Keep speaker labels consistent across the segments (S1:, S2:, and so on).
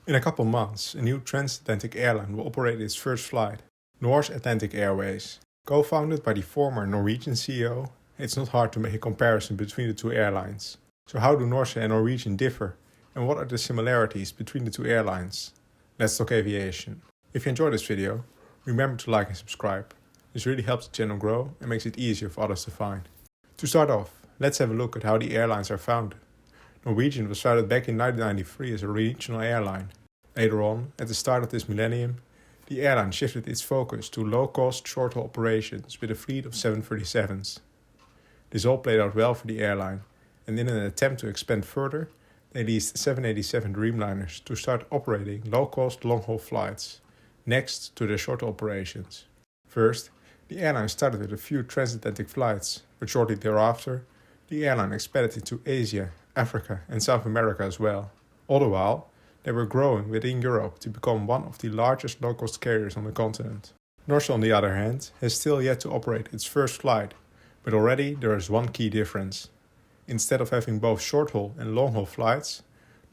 S1: In a couple months, a new transatlantic airline will operate its first flight, Norse Atlantic Airways. Co-founded by the former Norwegian CEO, it's not hard to make a comparison between the two airlines. So how do Norse and Norwegian differ, and what are the similarities between the two airlines? Let's talk aviation. If you enjoyed this video, remember to like and subscribe. This really helps the channel grow and makes it easier for others to find. To start off, let's have a look at how the airlines are founded. Norwegian was founded back in 1993 as a regional airline. Later on, at the start of this millennium, the airline shifted its focus to low-cost, short-haul operations with a fleet of 737s. This all played out well for the airline, and in an attempt to expand further, they leased 787 Dreamliners to start operating low-cost, long-haul flights, next to their short-haul operations. First, the airline started with a few transatlantic flights, but shortly thereafter, the airline expanded into Asia, Africa and South America as well. All the while, they were growing within Europe to become one of the largest low-cost carriers on the continent. Norse, on the other hand, has still yet to operate its first flight, but already there is one key difference. Instead of having both short-haul and long-haul flights,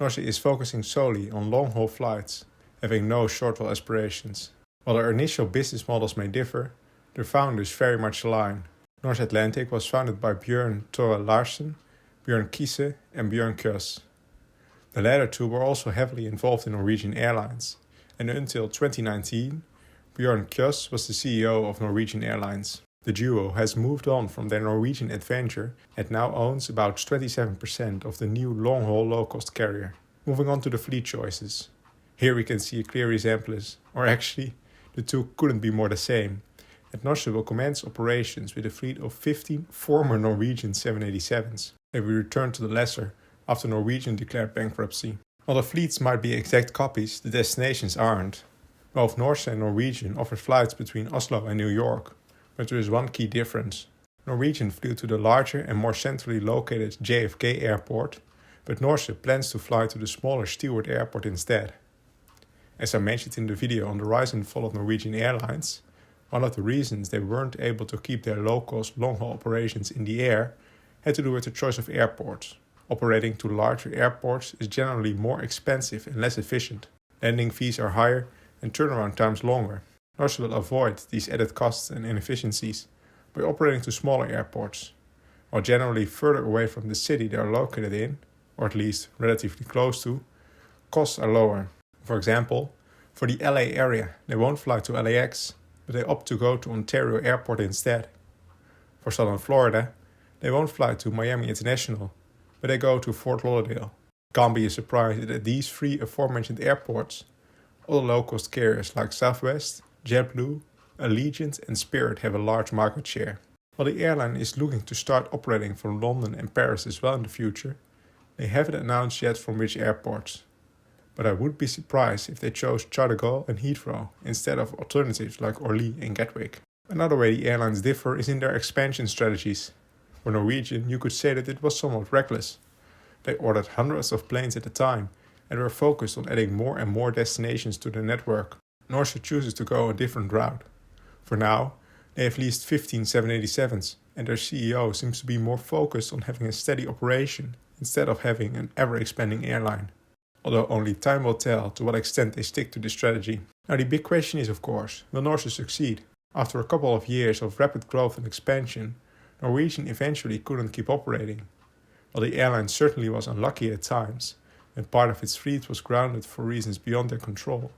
S1: Norse is focusing solely on long-haul flights, having no short-haul aspirations. While their initial business models may differ, their founders very much align. Norse Atlantic was founded by Bjørn Tore Larsen, Bjørn Kise and Bjørn Kjos. The latter two were also heavily involved in Norwegian Airlines, and until 2019, Bjørn Kjos was the CEO of Norwegian Airlines. The duo has moved on from their Norwegian adventure and now owns about 27% of the new long-haul low-cost carrier. Moving on to the fleet choices. Here we can see a clear resemblance, or actually, the two couldn't be more the same. And Norse will commence operations with a fleet of 15 former Norwegian 787s. They will return to the lessor after Norwegian declared bankruptcy. While the fleets might be exact copies, the destinations aren't. Both Norse and Norwegian offer flights between Oslo and New York, but there is one key difference. Norwegian flew to the larger and more centrally located JFK airport, but Norse plans to fly to the smaller Stewart airport instead. As I mentioned in the video on the rise and fall of Norwegian Airlines, one of the reasons they weren't able to keep their low-cost, long-haul operations in the air had to do with the choice of airports. Operating to larger airports is generally more expensive and less efficient. Landing fees are higher and turnaround times longer. Norse will avoid these added costs and inefficiencies by operating to smaller airports, while generally further away from the city they are located in, or at least relatively close to, costs are lower. For example, for the LA area, they won't fly to LAX, but they opt to go to Ontario Airport instead. For southern Florida, they won't fly to Miami International, but they go to Fort Lauderdale. It can't be a surprise that at these three aforementioned airports, other low-cost carriers like Southwest, JetBlue, Allegiant and Spirit have a large market share. While the airline is looking to start operating from London and Paris as well in the future, they haven't announced yet from which airports. But I would be surprised if they chose Charles de Gaulle and Heathrow instead of alternatives like Orly and Gatwick. Another way the airlines differ is in their expansion strategies. For Norwegian, you could say that it was somewhat reckless. They ordered hundreds of planes at a time and were focused on adding more and more destinations to their network. Norse chooses to go a different route. For now, they have leased 15 787s, and their CEO seems to be more focused on having a steady operation instead of having an ever-expanding airline. Although only time will tell to what extent they stick to this strategy. Now the big question is, of course, will Norse succeed? After a couple of years of rapid growth and expansion, Norwegian eventually couldn't keep operating. While the airline certainly was unlucky at times, and part of its fleet was grounded for reasons beyond their control,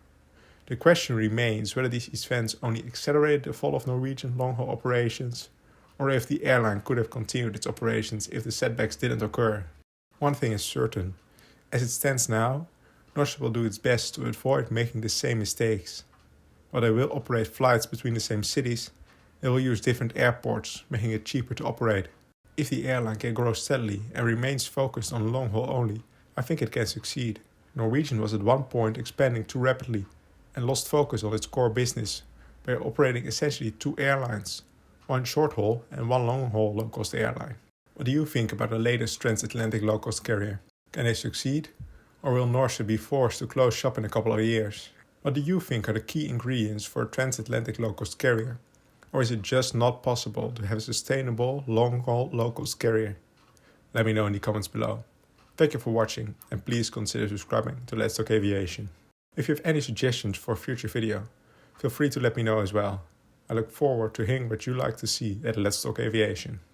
S1: the question remains whether these events only accelerated the fall of Norwegian long-haul operations, or if the airline could have continued its operations if the setbacks didn't occur. One thing is certain. As it stands now, Norse will do its best to avoid making the same mistakes. While they will operate flights between the same cities, they will use different airports, making it cheaper to operate. If the airline can grow steadily and remains focused on long haul only, I think it can succeed. Norwegian was at one point expanding too rapidly and lost focus on its core business by operating essentially two airlines, one short haul and one long haul low-cost airline. What do you think about the latest transatlantic low-cost carrier? Can they succeed? Or will Norse be forced to close shop in a couple of years? What do you think are the key ingredients for a transatlantic low-cost carrier? Or is it just not possible to have a sustainable, long-haul low-cost carrier? Let me know in the comments below. Thank you for watching and please consider subscribing to Let's Talk Aviation. If you have any suggestions for a future video, feel free to let me know as well. I look forward to hearing what you like to see at Let's Talk Aviation.